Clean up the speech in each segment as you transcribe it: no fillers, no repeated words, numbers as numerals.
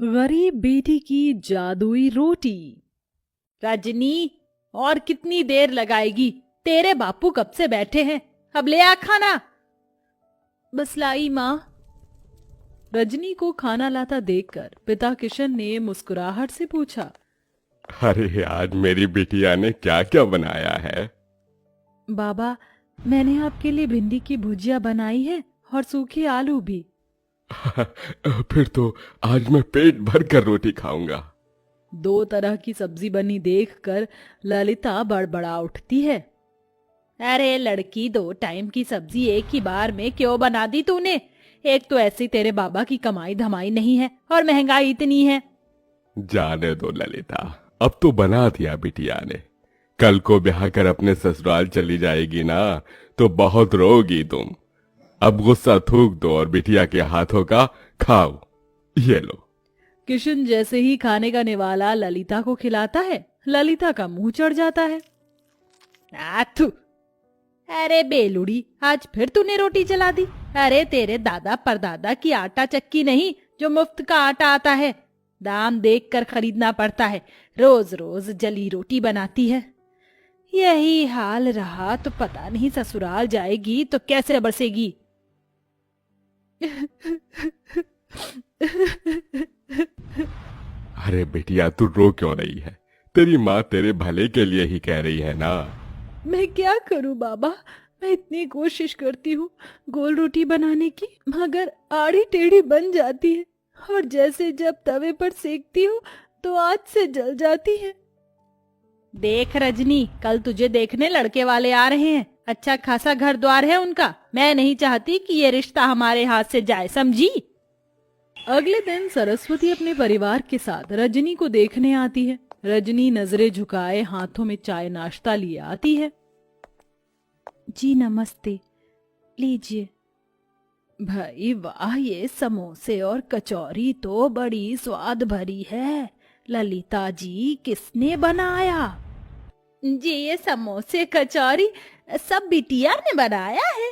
गरीब बेटी की जादुई रोटी। रजनी, और कितनी देर लगाएगी? तेरे बापू कब से बैठे हैं, अब ले आ खाना। बस लाई माँ। रजनी को खाना लाता देखकर पिता किशन ने मुस्कुराहट से पूछा। अरे आज मेरी बिटिया ने क्या क्या बनाया है? बाबा, मैंने आपके लिए भिंडी की भुजिया बनाई है और सूखे आलू भी। फिर तो आज मैं पेट भर कर रोटी खाऊंगा। दो तरह की सब्जी बनी देखकर ललिता बड़बड़ा उठती है। अरे लड़की, 2 टाइम की सब्जी एक ही बार में क्यों बना दी तूने? एक तो ऐसी तेरे बाबा की कमाई धमाई नहीं है और महंगाई इतनी है। जाने दो ललिता, अब तो बना दिया बिटिया ने। कल को ब्याह कर अपने ससुराल चली जाएगी ना, तो बहुत रोगी तुम। अब गुस्सा थूक दो और बिटिया के हाथों का खाओ। ये लो। किशन जैसे ही खाने का निवाला ललिता को खिलाता है, ललिता का मुंह चढ़ जाता है। आथू! अरे बेलुड़ी, आज फिर तूने रोटी जला दी। अरे तेरे दादा परदादा की आटा चक्की नहीं जो मुफ्त का आटा आता है, दाम देख कर खरीदना पड़ता है। रोज रोज जली रोटी बनाती है। यही हाल रहा तो पता नहीं ससुराल जाएगी तो कैसे बरसेगी। अरे बिटिया, तू रो क्यों रही है? तेरी माँ तेरे भले के लिए ही कह रही है ना। मैं क्या करूं बाबा, मैं इतनी कोशिश करती हूँ गोल रोटी बनाने की, मगर आड़ी टेढ़ी बन जाती है और जैसे जब तवे पर सेकती हूँ तो आग से जल जाती है। देख रजनी, कल तुझे देखने लड़के वाले आ रहे हैं। अच्छा खासा घर द्वार है उनका। मैं नहीं चाहती कि ये रिश्ता हमारे हाथ से जाए, समझी? अगले दिन सरस्वती अपने परिवार के साथ रजनी को देखने आती है। रजनी नजरें झुकाए हाथों में चाय नाश्ता लिए आती है। जी नमस्ते, लीजिए। भाई वाह, ये समोसे और कचौरी तो बड़ी स्वाद भरी है। ललिता जी, किसने बनाया? जी ये समोसे कचौरी सब बिटिया ने बनाया है।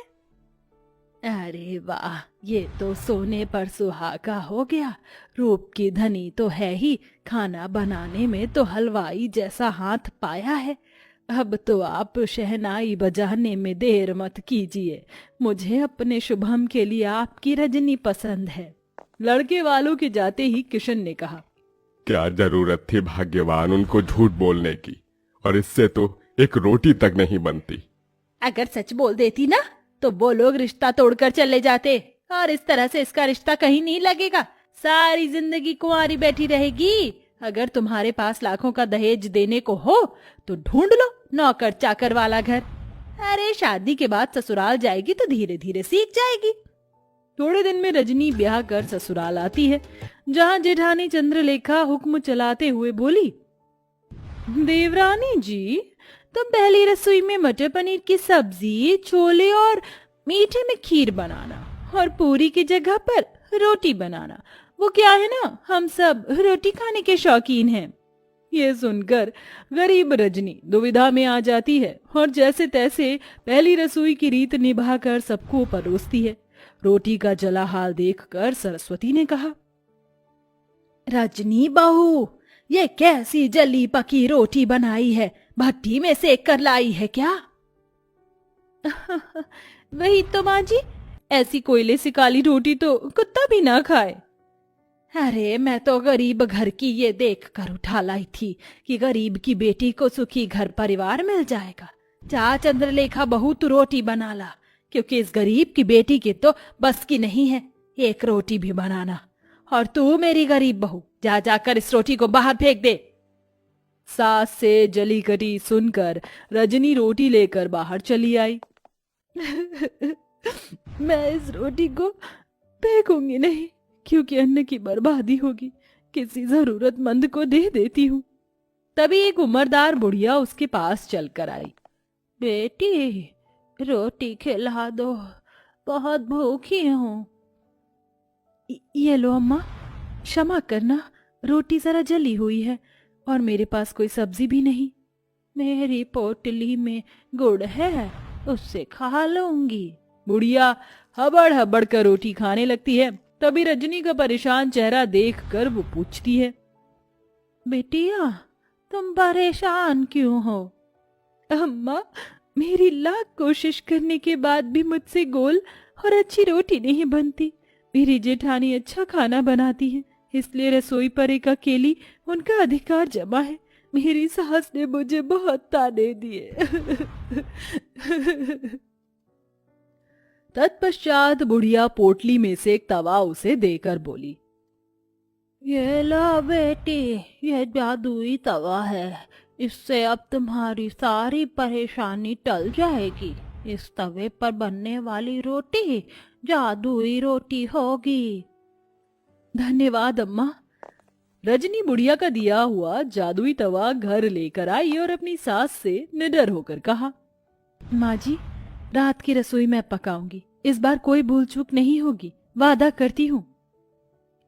अरे वाह, ये तो सोने पर सुहागा हो गया। रूप की धनी तो है ही, खाना बनाने में तो हलवाई जैसा हाथ पाया है। अब तो आप शहनाई बजाने में देर मत कीजिए। मुझे अपने शुभम के लिए आपकी रजनी पसंद है। लड़के वालों के जाते ही किशन ने कहा। क्या जरूरत थी भाग्यवान उनको झूठ बोलने की, और इससे तो एक रोटी तक नहीं बनती। अगर सच बोल देती ना तो वो लोग रिश्ता तोड़कर चले जाते, और इस तरह से इसका रिश्ता कहीं नहीं लगेगा। सारी जिंदगी कुंवारी बैठी रहेगी। अगर तुम्हारे पास लाखों का दहेज देने को हो तो ढूंढ लो नौकर चाकर वाला घर। अरे शादी के बाद ससुराल जाएगी तो धीरे धीरे सीख जाएगी। थोड़े दिन में रजनी ब्याह कर ससुराल आती है, जहाँ जेठानी चंद्रलेखा हुक्म चलाते हुए बोली। देवरानी जी, तुम पहली रसोई में मटर पनीर की सब्जी, छोले और मीठे में खीर बनाना, और पूरी की जगह पर रोटी बनाना। वो क्या है ना, हम सब रोटी खाने के शौकीन हैं। ये सुनकर गरीब रजनी दुविधा में आ जाती है और जैसे तैसे पहली रसोई की रीत निभाकर सबको परोसती है। रोटी का जला हाल देखकर सरस्वती ने कहा। रजनी बहू, ये कैसी जली पकी रोटी बनाई है? भट्टी में सेक कर लाई है क्या? वही तो माँ जी, ऐसी कोयले से काली रोटी तो कुत्ता भी ना खाए। अरे मैं तो गरीब घर की ये देख कर उठा लाई थी कि गरीब की बेटी को सुखी घर परिवार मिल जाएगा। जा चंद्रलेखा बहू, तू रोटी बना ला, क्योंकि इस गरीब की बेटी की तो बस की नहीं है एक रोटी भी बनाना। और तू मेरी गरीब बहू, जा जाकर इस रोटी को बाहर फेंक दे। सास से जली कटी सुनकर रजनी रोटी लेकर बाहर चली आई। मैं इस रोटी को फेंकूंगी नहीं, क्योंकि अन्न की बर्बादी होगी। किसी जरूरतमंद को दे देती हूँ। तभी एक उम्रदार बुढ़िया उसके पास चलकर आई। बेटी, रोटी खिला दो, बहुत भूखी हूँ। ये लो अम्मा, क्षमा करना, रोटी जरा जली हुई है और मेरे पास कोई सब्जी भी नहीं। मेरी पोटली में गुड़ है, उससे खा लूंगी। बुढ़िया हबड़ हबड़ कर रोटी खाने लगती है तभी रजनी का परेशान चेहरा देखकर वो पूछती है, बेटिया तुम परेशान क्यों हो? अम्मा, मेरी लाख कोशिश करने के बाद भी मुझसे गोल और अच्छी रोटी नहीं बनती। मेरी जेठानी अच्छा खाना बनाती है, इसलिए रसोई पर एक अकेली उनका अधिकार जमा है। मेरी सास ने मुझे बहुत ताने दिए। तत्पश्चात बुढ़िया पोटली में से एक तवा उसे देकर बोली, ये लो बेटी, ये जादुई तवा है। इससे अब तुम्हारी सारी परेशानी टल जाएगी। इस तवे पर बनने वाली रोटी जादुई रोटी होगी। धन्यवाद अम्मा। रजनी बुढ़िया का दिया हुआ जादुई तवा घर लेकर आई और अपनी सास से निडर होकर कहा, माँ जी, रात की रसोई मैं पकाऊंगी। इस बार कोई भूल चूक नहीं होगी, वादा करती हूँ।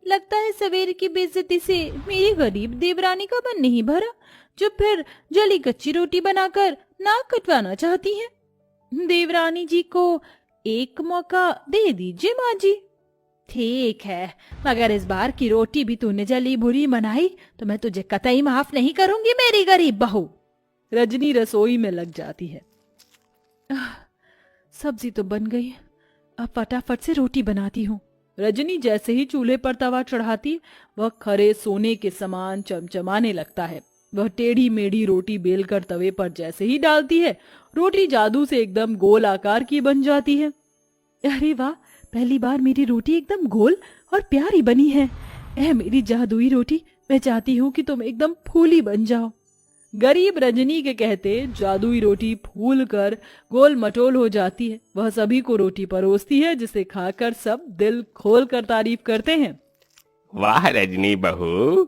लगता है सवेरे की बेइज्जती से मेरी गरीब देवरानी का मन नहीं भरा, जो फिर जली कच्ची रोटी बनाकर नाक कटवाना चाहती हैं। देवरानी जी को एक मौका दे दीजिए माँ जी। ठीक है, मगर इस बार की रोटी भी तूने जली बुरी बनाई तो मैं तुझे कतई माफ नहीं करूंगी, मेरी गरीब बहू। रजनी रसोई में लग जाती है। सब्जी तो बन गई, अब फटाफट से रोटी बनाती हूँ। रजनी जैसे ही चूल्हे पर तवा चढ़ाती, वह खरे सोने के समान चमचमाने लगता है। वह टेढ़ी मेढ़ी रोटी बेलकर तवे पर जैसे ही डालती है, रोटी जादू से एकदम गोल आकार की बन जाती है। अरे वाह, पहली बार मेरी रोटी एकदम गोल और प्यारी बनी है। ऐ मेरी जादुई रोटी, मैं चाहती हूँ कि तुम एकदम फूली बन जाओ। गरीब रजनी के कहते जादुई रोटी फूल कर गोल मटोल हो जाती है। वह सभी को रोटी परोसती है, जिसे खाकर सब दिल खोल कर तारीफ करते हैं। वाह रजनी बहू,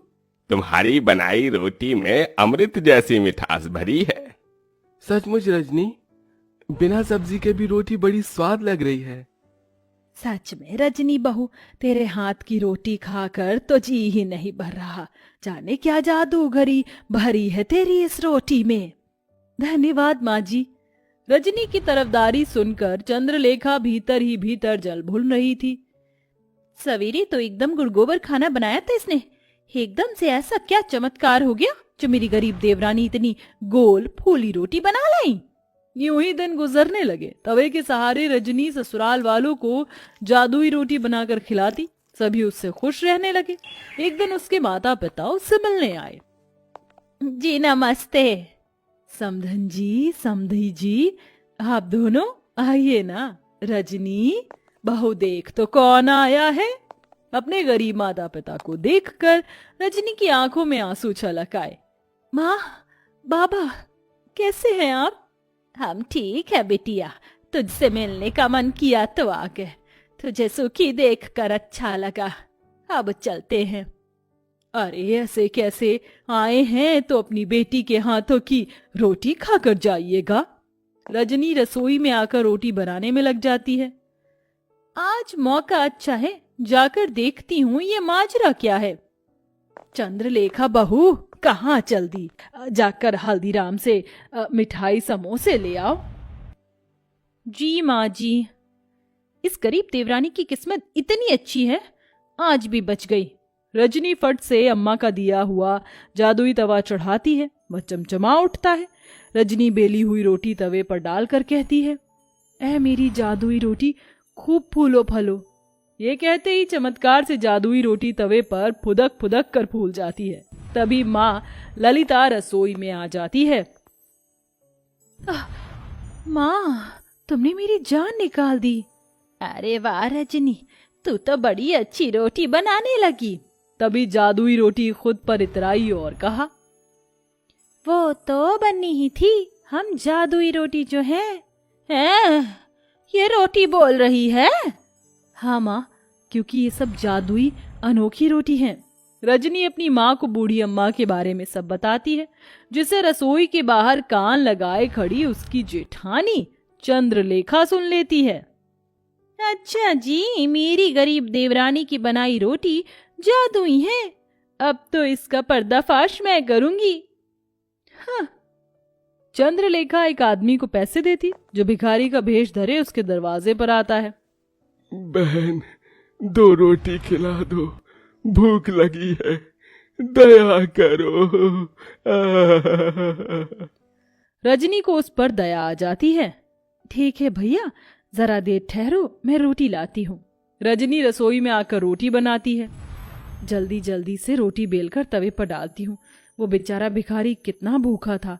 तुम्हारी बनाई रोटी में अमृत जैसी मिठास भरी है। सचमुच रजनी, बिना सब्जी के भी रोटी बड़ी स्वाद लग रही है। सच में रजनी बहू, तेरे हाथ की रोटी खाकर तो जी ही नहीं भर रहा। जाने क्या जादूगरी भरी है तेरी इस रोटी में। धन्यवाद माँ जी। रजनी की तरफदारी सुनकर चंद्रलेखा भीतर ही भीतर जल भून रही थी। सवेरे तो एकदम गुड़गोबर खाना बनाया था इसने, एकदम से ऐसा क्या चमत्कार हो गया जो मेरी गरीब देवरानी इतनी गोल फूली रोटी बना लाई। यूं ही दिन गुजरने लगे। तवे के सहारे रजनी ससुराल वालों को जादुई रोटी बनाकर खिलाती। सभी उससे खुश रहने लगे। एक दिन उसके माता पिता उससे मिलने आए। जी नमस्ते। समधन जी, समधी जी, आप दोनों आइए ना। रजनी बहू, देख तो कौन आया है। अपने गरीब माता पिता को देखकर रजनी की आंखों में आंसू छलक आए। माँ, बाबा, कैसे हैं आप? हम ठीक है बिटिया, तुझसे मिलने का मन किया तो आ गए। तुझे सुखी देखकर अच्छा लगा, अब चलते हैं। अरे ऐसे कैसे आए हैं, तो अपनी बेटी के हाथों की रोटी खाकर जाइएगा। रजनी रसोई में आकर रोटी बनाने में लग जाती है। आज मौका अच्छा है, जाकर देखती हूँ ये माजरा क्या है। चंद्रलेखा बहू, कहाँ चल दी? जाकर हल्दीराम से मिठाई समोसे ले आओ। जी माँ जी। इस गरीब देवरानी की किस्मत इतनी अच्छी है, आज भी बच गई। रजनी फट से अम्मा का दिया हुआ जादुई तवा चढ़ाती है। वह चमचमा उठता है। रजनी बेली हुई रोटी तवे पर डालकर कहती है, ऐ मेरी जादुई रोटी, खूब फूलो फलो। ये कहते ही चमत्कार से जादुई रोटी तवे पर फुदक फुदक कर फूल जाती है। तभी माँ ललिता रसोई में आ जाती है। माँ, तुमने मेरी जान निकाल दी। अरे वाह रजनी, तू तो बड़ी अच्छी रोटी बनाने लगी। तभी जादुई रोटी खुद पर इतराई और कहा, वो तो बनी ही थी, हम जादुई रोटी जो है। ये रोटी बोल रही है? हाँ माँ, क्योंकि ये सब जादुई अनोखी रोटी है। रजनी अपनी माँ को बूढ़ी अम्मा के बारे में सब बताती है, जिसे रसोई के बाहर कान लगाए खड़ी उसकी जेठानी चंद्रलेखा सुन लेती है। अच्छा जी, मेरी गरीब देवरानी की बनाई रोटी जादुई है, अब तो इसका पर्दाफाश मैं करूंगी। हाँ। चंद्रलेखा एक आदमी को पैसे देती, जो भिखारी का भेष धरे उसके दरवाजे पर आता है। बहन, 2 रोटी खिला दो, भूख लगी है, दया करो। रजनी को उस पर दया आ जाती है। ठीक है भैया, जरा देर ठहरो, मैं रोटी लाती हूँ। रजनी रसोई में आकर रोटी बनाती है। जल्दी जल्दी से रोटी बेलकर तवे पर डालती हूँ। वो बेचारा भिखारी कितना भूखा था।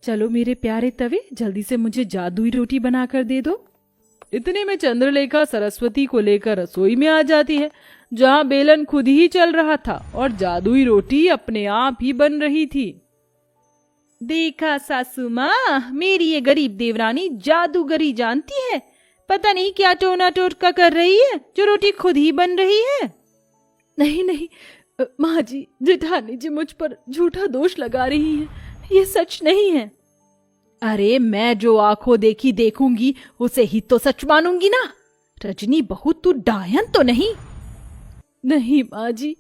चलो मेरे प्यारे तवे, जल्दी से मुझे जादुई रोटी बनाकर दे दो। इतने में चंद्रलेखा सरस्वती को लेकर रसोई में आ जाती है, जहाँ बेलन खुद ही चल रहा था और जादुई रोटी अपने आप ही बन रही थी। देखा सासू माँ, मेरी ये गरीब देवरानी जादूगरी जानती है। पता नहीं क्या टोना टोटका कर रही है, जो रोटी खुद ही बन रही है। नहीं नहीं माँ जी, जेठानी जी मुझ पर झूठा दोष लगा रही हैं। ये सच नहीं है। अरे मैं जो आंखों देखी देखूंगी उसे ही तो सच मानूंगी ना। रजनी बहू, तू डायन तो नहीं? नहीं माँ जी।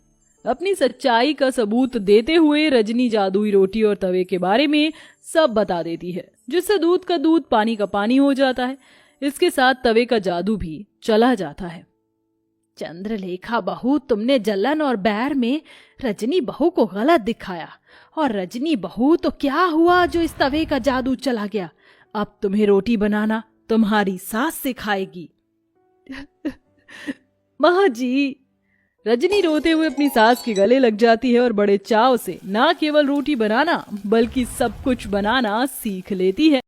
अपनी सच्चाई का सबूत देते हुए रजनी जादुई रोटी और तवे के बारे में सब बता देती है, जिससे दूध का दूध पानी का पानी हो जाता है। इसके साथ तवे का जादू भी चला जाता है। चंद्रलेखा बहू, तुमने जलन और बैर में रजनी बहू को गलत दिखाया, और रजनी बहू तो क्या हुआ जो इस तवे का जादू चला गया। अब तुम्हें रोटी बनाना तुम्हारी सास सिखाएगी। माँ जी। रजनी रोते हुए अपनी सास के गले लग जाती है और बड़े चाव से ना केवल रोटी बनाना बल्कि सब कुछ बनाना सीख लेती है।